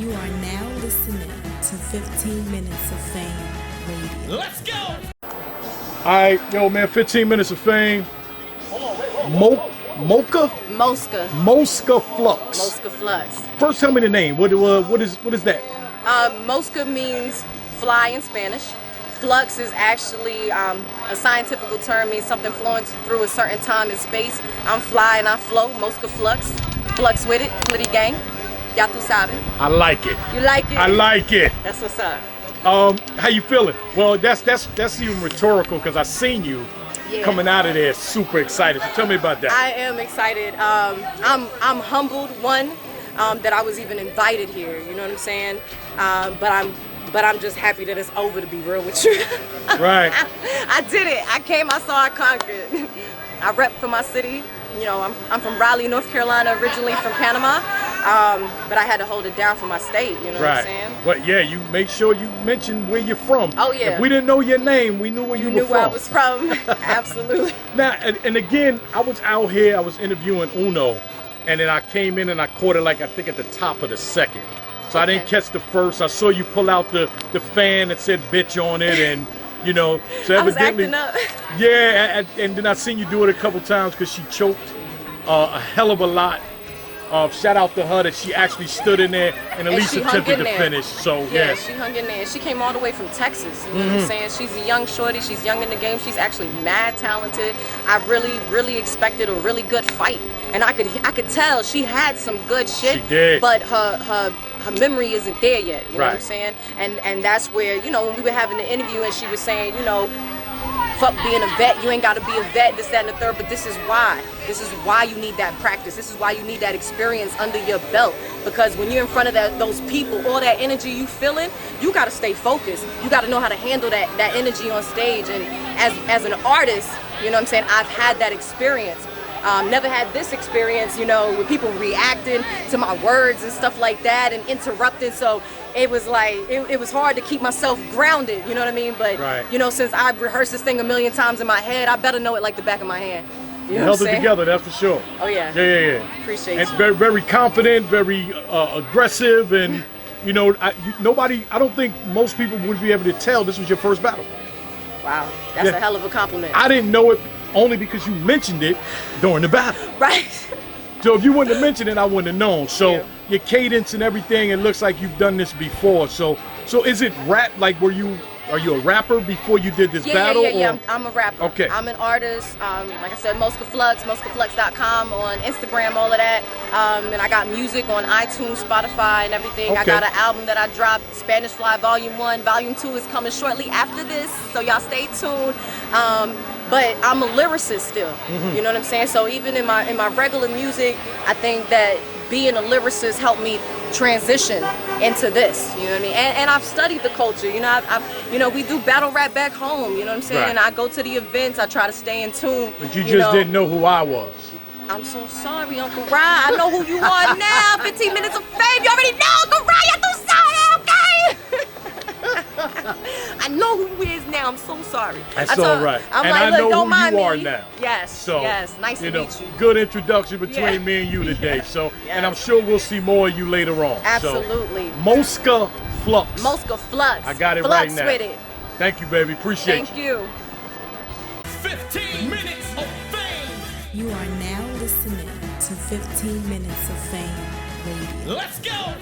You are now listening to 15 Minutes of Fame Radio. Let's go! All right, yo, man, 15 Minutes of Fame. Mosca Flux. Mosca Flux. First, tell me the name. What is that? Mosca means fly in Spanish. Flux is actually a scientific term, means something flowing through a certain time and space. I'm fly and I flow. Mosca Flux. Flux with it. Flitty gang. Ya tu sabe. I like it. You like it? I like it. That's what's up. How you feeling? Well, that's even rhetorical because I seen you coming out of there super excited. So tell me about that. I am excited. I'm humbled, one, that I was even invited here. You know what I'm saying? But I'm just happy that it's over, to be real with you. Right. I did it. I came, I saw, I conquered. I rep for my city. You know, I'm from Raleigh, North Carolina, originally from Panama. But I had to hold it down for my state, you know what I'm saying? But yeah, you make sure you mention where you're from. Oh yeah. If we didn't know your name, we knew where you were from. Where I was from. Absolutely. Now, and again, I was out here, I was interviewing Uno, and then I came in and I caught it like, I think at the top of the second. So I didn't catch the first. I saw you pull out the fan that said bitch on it, and you know, so evidently, I was acting up. Yeah, and then I seen you do it a couple times because she choked a hell of a lot. Shout out to her that she actually stood in there and at least attempted to finish. So yeah, she hung in there. She came all the way from Texas. You know what I'm saying? She's a young shorty. She's young in the game. She's actually mad talented. I really expected a really good fight, and I could tell she had some good shit. She did. But her memory isn't there yet. You know what I'm saying? And that's where, you know, when we were having the interview and she was saying, you know, fuck being a vet, you ain't gotta be a vet, this, that, and the third, but this is why. This is why you need that practice. This is why you need that experience under your belt. Because when you're in front of those people, all that energy you feeling, you gotta stay focused. You gotta know how to handle that energy on stage. And as an artist, you know what I'm saying, I've had that experience. Never had this experience, you know, with people reacting to my words and stuff like that and interrupting. So it was like, it was hard to keep myself grounded, you know what I mean? But, you know, since I've rehearsed this thing a million times in my head, I better know it like the back of my hand. You know held it together, that's for sure. Oh, yeah. Yeah. Appreciate and you. Very, very confident, very aggressive, and, you know, I don't think most people would be able to tell this was your first battle. Wow, that's a hell of a compliment. I didn't know it only because you mentioned it during the battle. Right. So if you wouldn't have mentioned it, I wouldn't have known. So your cadence and everything, it looks like you've done this before. So is it rap? Like, are you a rapper before you did this battle? Yeah. I'm a rapper. Okay. I'm an artist. Like I said, Mosca Flux, MoscaFlux.com on Instagram, all of that. And I got music on iTunes, Spotify, and everything. Okay. I got an album that I dropped, Spanish Fly Volume 1. Volume 2 is coming shortly after this, so y'all stay tuned. But I'm a lyricist still, you know what I'm saying? So even in my regular music, I think that being a lyricist helped me transition into this, you know what I mean? And I've studied the culture, you know, you know, we do battle rap back home, you know what I'm saying? Right. And I go to the events, I try to stay in tune. But you just didn't know who I was. I'm so sorry, Uncle Ryan. I know who you are now. 15 Minutes of Fame. You already know, Uncle Ryan. You sorry, okay? I know who he is now. I'm so sorry. That's all right. I'm and like, I know don't mind who you me. are now. Yes. So, yes. Nice to meet you. Good introduction between me and you today. So, and I'm sure we'll see more of you later on. Absolutely. So, Mosca Flux. Mosca Flux. I got it Flux right now. With it. Thank you, baby. Appreciate Thank you. 15 Minutes of Fame. You are now listening to 15 Minutes of Fame Radio. Let's go!